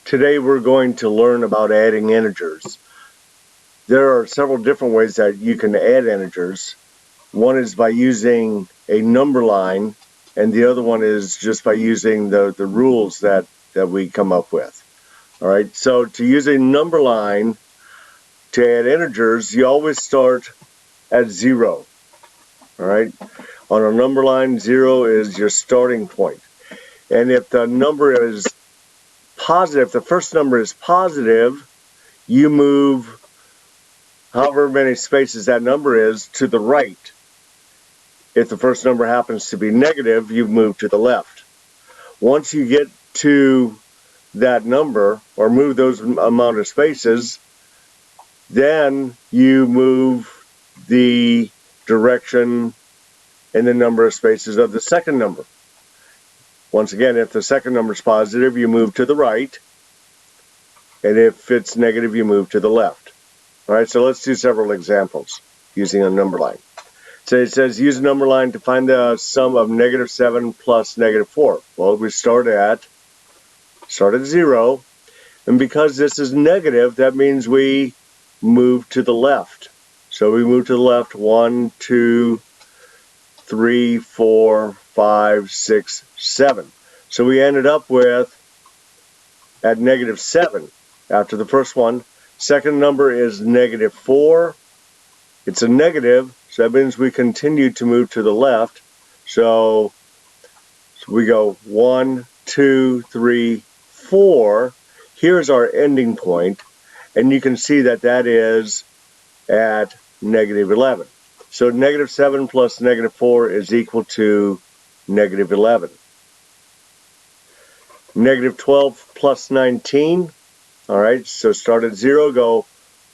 Today we're going to learn about adding integers. There are several different ways that you can add integers. One is by using a number line, and the other one is just by using the rules that we come up with. All right, so to use a number line to add integers, you always start at 0. All right, on a number line, 0 is your starting point. And if the number is positive, if the first number is positive, you move however many spaces that number is to the right. If the first number happens to be negative, you move to the left. Once you get to that number or move those amount of spaces, then you move the direction and the number of spaces of the second number. Once again, if the second number is positive, you move to the right, and if it's negative, you move to the left. All right, so let's do several examples using a number line. So it says use a number line to find the sum of -7 plus -4. Well, we start at 0, and because this is negative, that means we move to the left. So we move to the left 1, 2, 3, 4, 5, 6, 7. So we ended up with at -7 after the first one. Second number is -4. It's a negative, so that means we continue to move to the left. So we go 1, 2, 3, 4. Here's our ending point, and you can see that that is at -11. So -7 plus -4 is equal to -11. -12 plus 19. All right, so start at 0, go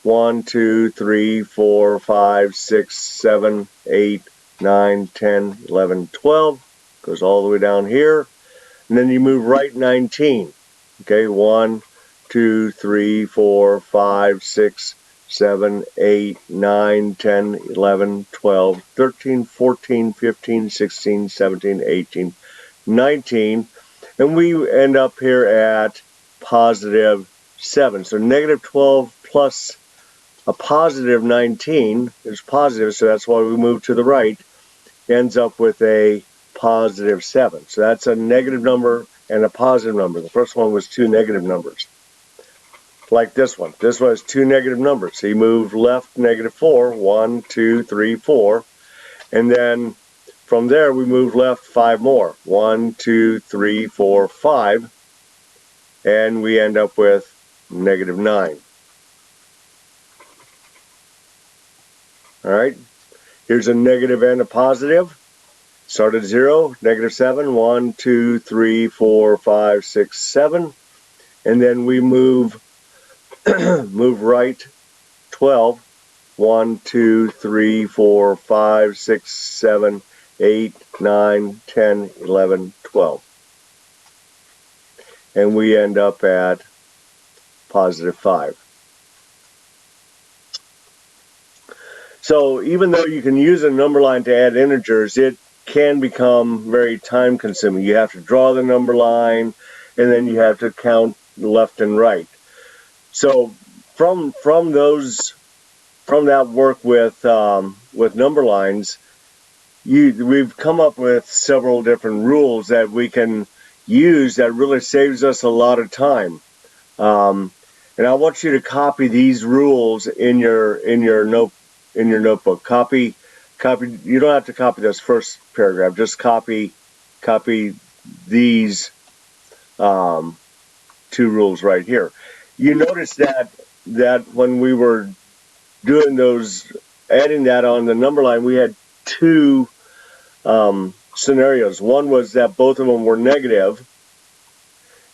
1, 2, 3, 4, 5, 6, 7, 8, 9, 10, 11, 12. Goes all the way down here. And then you move right 19. Okay, 1, 2, 3, 4, 5, 6, 7, 8, 9, 10, 11, 12, 13, 14, 15, 16, 17, 18, 19. And we end up here at +7. So -12 plus a +19 is positive, so that's why we move to the right, ends up with a +7. So that's a negative number and a positive number. The first one was two negative numbers. Like this one. This one has two negative numbers. So you move left -4, 1, 2, 3, 4. And then from there we move left 5 more. 1, 2, 3, 4, 5. And we end up with -9. All right, here's a negative and a positive. Start at 0, -7, 1, 2, 3, 4, 5, 6, 7. And then we move move right 12, 1, 2, 3, 4, 5, 6, 7, 8, 9, 10, 11, 12. And we end up at +5. So even though you can use a number line to add integers, it can become very time consuming. You have to draw the number line, and then you have to count left and right. So from that work with number lines, we've come up with several different rules that we can use that really saves us a lot of time. And I want you to copy these rules in your notebook. Copy. You don't have to copy this first paragraph. Just copy these two rules right here. You notice that when we were doing those, adding that on the number line, we had two scenarios. One was that both of them were negative,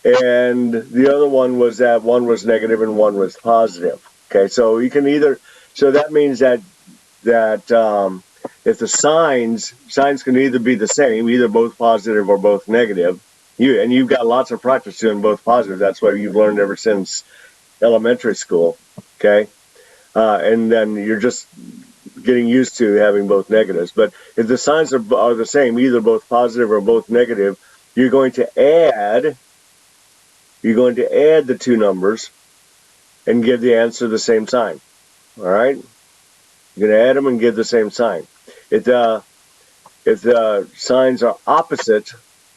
and the other one was that one was negative and one was positive. Okay, so you can either, so that means that if the signs can either be the same, either both positive or both negative, you've got lots of practice doing both positive. That's what you've learned ever since elementary school. Okay, and then you're just getting used to having both negatives. But if the signs are the same, either both positive or both negative, you're going to add you're going to add the two numbers and give the answer the same sign. All right? You're going to add them and give the same sign. If the signs are opposite,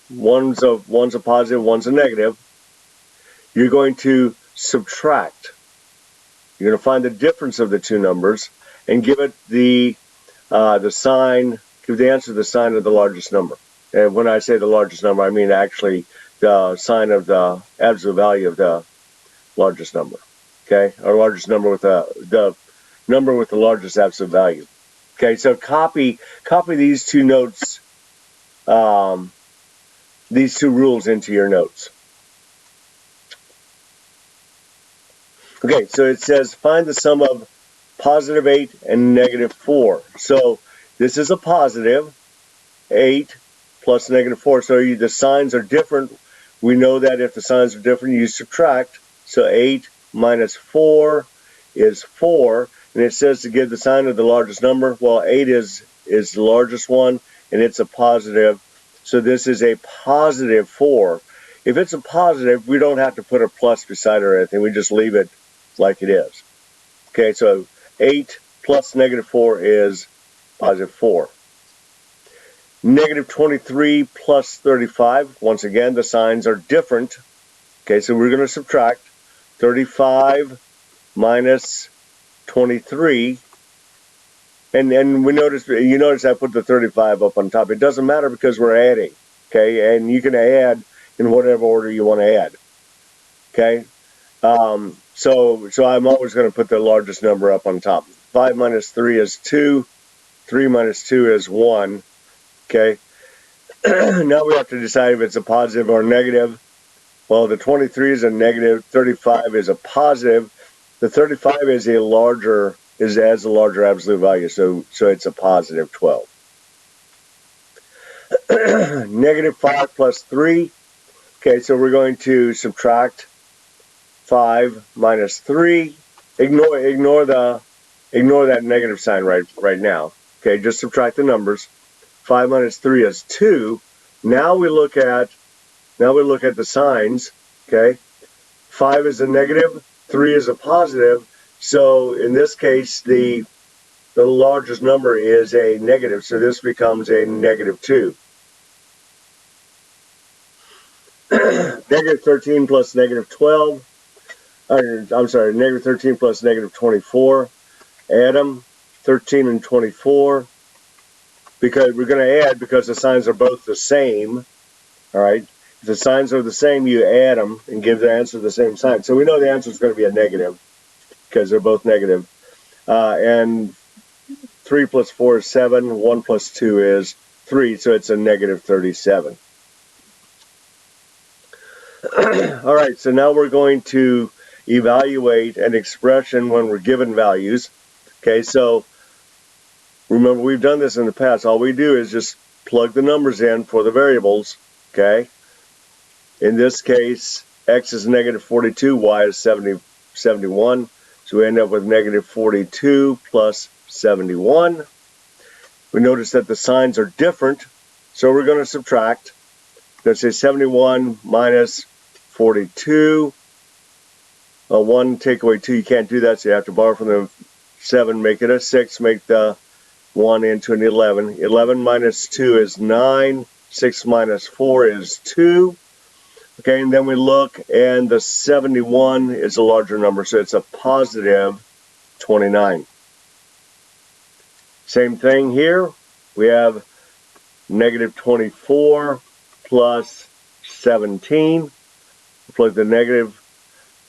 one's a positive, one's a negative, you're going to subtract. You're going to find the difference of the two numbers and give it the sign, give the answer the sign of the largest number. And when I say the largest number, I mean actually the sign of the absolute value of the largest number. Okay, or largest number with the number with the largest absolute value. Okay, so copy these two notes, these two rules into your notes. Okay, so it says find the sum of positive 8 and negative 4. So this is a positive 8 plus negative 4. So the signs are different. We know that if the signs are different, you subtract. So 8 minus 4 is 4. And it says to give the sign of the largest number. Well, 8 is the largest one, and it's a positive. So this is a positive 4. If it's a positive, we don't have to put a plus beside it or anything. We just leave it like it is. Okay, so 8 plus negative 4 is positive 4. Negative 23 plus 35. Once again, the signs are different. Okay, so we're going to subtract 35 minus 23. And you notice I put the 35 up on top. It doesn't matter because we're adding. Okay, and you can add in whatever order you want to add. Okay, so I'm always going to put the largest number up on top. 5 minus 3 is 2. 3 minus 2 is 1. Okay, now we have to decide if it's a positive or negative. Well, the 23 is a negative, 35 is a positive. The 35 has a larger absolute value, so it's a positive 12. Negative 5 plus 3. Okay, so we're going to subtract 5 minus 3. Ignore that negative sign right now. Okay, just subtract the numbers. 5 minus 3 is 2. Now we look at the signs. Okay, 5 is a negative, 3 is a positive. So in this case, the largest number is a negative. So this becomes a negative 2. Negative 13 plus negative 12. I'm sorry, negative 13 plus negative 24. Add them, 13 and 24. Because we're going to add because the signs are both the same. All right. If the signs are the same, you add them and give the answer the same sign. So we know the answer is going to be a negative because they're both negative. And 3 plus 4 is 7. 1 plus 2 is 3. So it's a negative 37. All right. So now we're going to evaluate an expression when we're given values. Okay. So remember, we've done this in the past. All we do is just plug the numbers in for the variables. Okay. In this case, x is negative 42, y is 71. So we end up with negative 42 plus 71. We notice that the signs are different, so we're going to subtract. Let's say 71 minus 42. 1 take away 2, you can't do that, so you have to borrow from the 7, make it a 6, make the 1 into an 11. 11 minus 2 is 9. 6 minus 4 is 2. Okay, and then we look, and the 71 is a larger number, so it's a positive 29. Same thing here. We have negative 24 plus 17. Plug the negative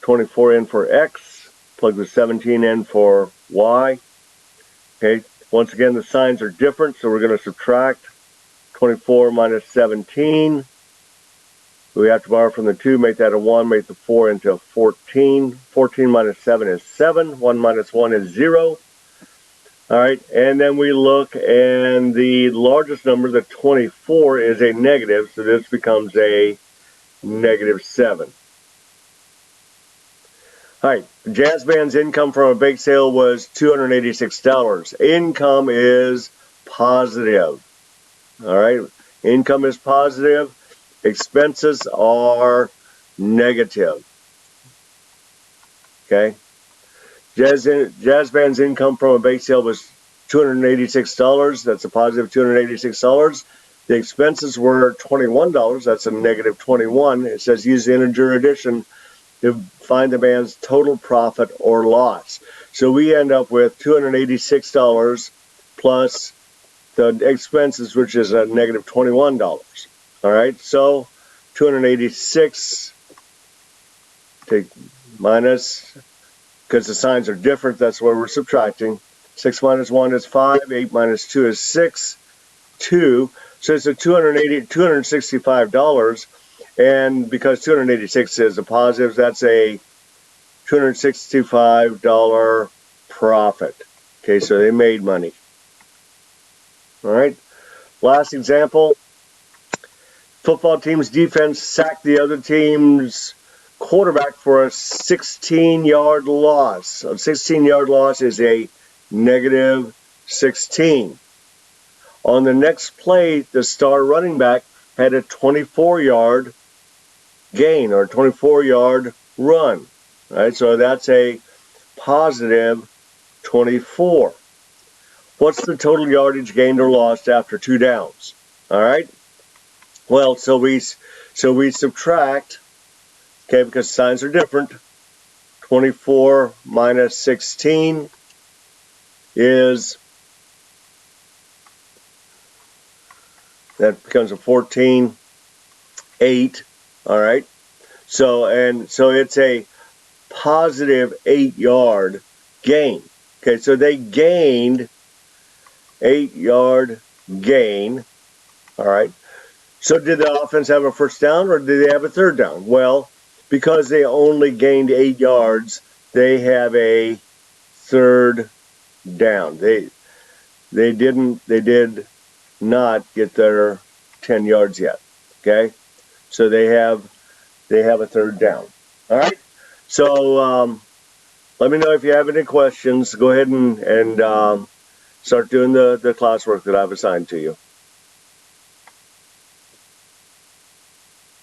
24 in for x. Plug the 17 in for y. Okay, once again, the signs are different, so we're going to subtract 24 minus 17. We have to borrow from the 2, make that a 1, make the 4 into a 14. 14 minus 7 is 7. 1 minus 1 is 0. All right, and then we look, and the largest number, the 24, is a negative, so this becomes a negative 7. All right, Jazz Band's income from a bake sale was $286. Income is positive. All right, income is positive. Expenses are negative. Okay. Jazz Band's income from a bake sale was $286. That's a positive $286. The expenses were $21. That's a negative 21. It says use the integer addition to find the band's total profit or loss. So we end up with $286 plus the expenses, which is a negative $21. All right, so 286 take minus, because the signs are different, that's why we're subtracting. 6 minus 1 is 5, 8 minus 2 is 6, 2. So it's a $265. And because 286 is a positive, that's a $265 profit. Okay, so they made money. All right, last example. Football team's defense sacked the other team's quarterback for a 16-yard loss. A 16-yard loss is a negative 16. On the next play, the star running back had a 24-yard gain or 24-yard run. All right, so that's a positive 24. What's the total yardage gained or lost after 2 downs? All right. Well, so we subtract, okay, because signs are different. 24 minus 16 is, that becomes a 14, 8. All right. So it's a positive 8-yard gain. Okay, so they gained 8-yard gain. All right. So did the offense have a first down or did they have a third down? Well, because they only gained 8 yards, they have a third down. They did not get their 10 yards yet. Okay, so they have a third down. All right. So let me know if you have any questions. Go ahead and start doing the classwork that I've assigned to you.